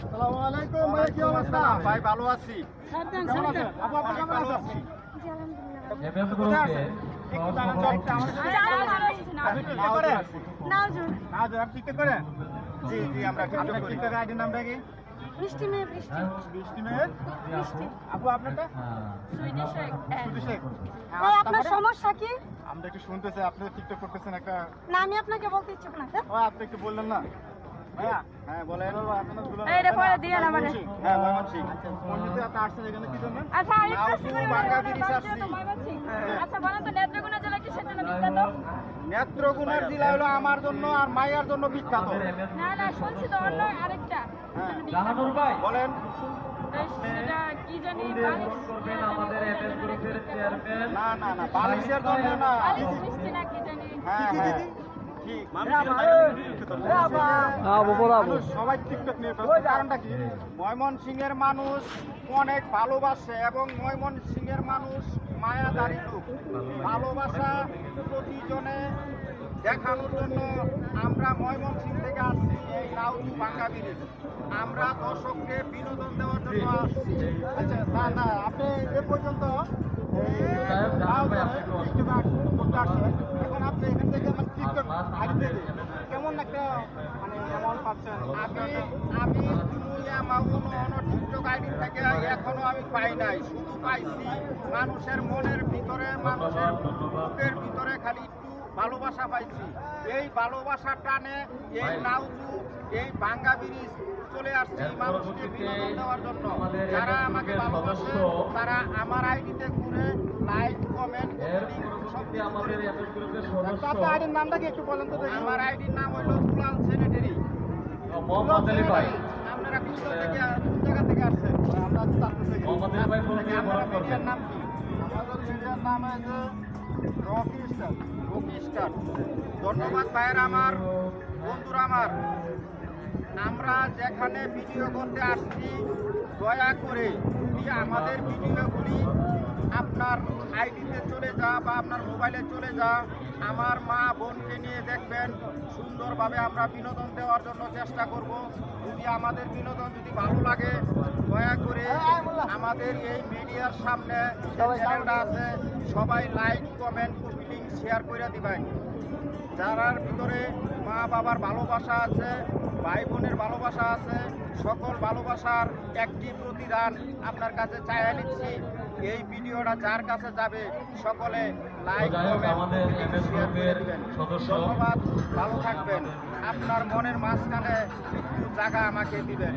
আসসালামু আলাইকুম ভাই, কি অবস্থা? ভাই ভালো আছি। কেমন আছেন? আপু আপনি কেমন আছেন? এফএম গ্রুপে একটু দাঁড়ান তো, একটু আমাদের সাথে আপনি টিকটক করেন? নাজুন নাজুন, আপনি টিকটক করেন? জি জি আমরা আপনার টিকটক করি। টিকটকের আইডির নামটা কি? বৃষ্টি মেয়ে বৃষ্টি বৃষ্টি মেহের? আপু আপনারটা? সুইডি শেখ সুধী শেখ। ভাই আপনার সমস্যা কি? আমরা একটু শুনতেছি আপনি টিকটক করতেছেন একটা, না আমি আপনাকে বলতে ইচ্ছুক না স্যার। ও আপনি একটু বললেন না ভাইয়া? হ্যাঁ বলেন। এইটা পরে দিয়ে না মানে হ্যাঁ ময়মনসিং। মসজিদে আপনি আসছেন এখানে কি জন্য? আচ্ছা আরেক নাও প্রশ্ন শুধু করি, বাংলা মানে বিড়ি বাদ চাচ্ছি। দিয়ে তো ময়মনসিং। আচ্ছা বলেন তো নেত্রকোনা জেলা কিসের জন্য বিখ্যাত? নেত্রকোনার জেলা হলো আমার জন্য আর মাইয়ার জন্য বিখ্যাত। না না শুনছি তো অন্য আরেকটা হ্যাঁ জাহানুর ভাই বলেন। সেটা কি জানি করবেন আমাদের এফএম গ্রুপের চেয়ারম্যান না না না বালিশের জন্য না। বালিশ মিষ্টি না কি জানি হ্যাঁ হ্যাঁ ঠিক। মানুষ সবাই টিকটক নিয়ে ব্যস্ত, কারণটা কি? ময়মনসিংহের মানুষ অনেক ভালোবাসে এবং ময়মনসিংহের মানুষ মায়াদারি লোক। ভালোবাসা প্রতিজনে দেখানোর জন্য আমরা ময়মনসিংহ থেকে আসছি এই নাউজু বাঙ্গা ব্রিজ। আমরা দর্শককে বিনোদন দেওয়ার জন্য আসছি। আচ্ছা না না, আপনি এ পর্যন্ত এখন আপনি এখান থেকে আমার টিকটক আইডি থেকে কেমন একটা মানে কেমন পাচ্ছেন? আমি আমি টিকটক আইডি থেকে এখনো আমি পাই নাই, শুধু পাইছি মানুষের মনের ভিতরে, মানুষের বুকের ভিতরে খালি একটু ভালোবাসা পাইছি। এই ভালোবাসার টানে এই নাউজু এই বাঙ্গা ব্রিজ চলে আসছে মানুষকে বিনোদন দেওয়ার জন্য। যারা আমাকে ভালোবাসে তারা আমার আইডিতে ঘুরে লাইক কমেন্ট সব কিছু করে আমাদের এফএম গ্রুপের তো আপনার সদস্য আইডির নামটা কি একটু বলেন তো দেখি? আমার আইডির নাম হলো দুলাল সেনেটারি। মোহাম্মদ আলী ভাই। আপনারা কোন জায়গা থেকে আসছেন? আমরা চাঁদপুর থেকে। মোহাম্মদ আলী ভাই বলতে আপনারা বরাদ মিডিয়ার করবেন। নাম কি? আমাদের মিডিয়ার নাম হচ্ছে রকি স্টার। Rocky star. ধন্যবাদ ভাইয়ের আমার, বন্ধুরা আমার। আমরা যেখানে ভিডিও করতে আসছি দয়া করে যদি আমাদের ভিডিওগুলি আপনার আইডিতে চলে যা বা আপনার মোবাইলে চলে যা, আমার মা বোনকে নিয়ে দেখবেন। সুন্দরভাবে আমরা বিনোদন দেওয়ার জন্য চেষ্টা করব। যদি আমাদের বিনোদন যদি ভালো লাগে দয়া করে আমাদের এই মিডিয়ার সামনে যে চ্যানেলটা আছে সবাই like comment copy link share করে দিবেন। যারার ভিতরে মা বাবার ভালোবাসা আছে, ভাই বোনের ভালোবাসা আছে, সকল ভালোবাসার একটি প্রতিদান আপনার কাছে চাইয়া নিচ্ছি। এই ভিডিওটা যার কাছে যাবে সকলে লাইক যাই হোক, কমেন্ট আমাদের এমএস শেয়ার করে গ্রুপের দিবেন। সদস্য। ধন্যবাদ, ভালো থাকবেন। আপনার মনের মাঝখানে একটু জায়গা আমাকে দিবেন।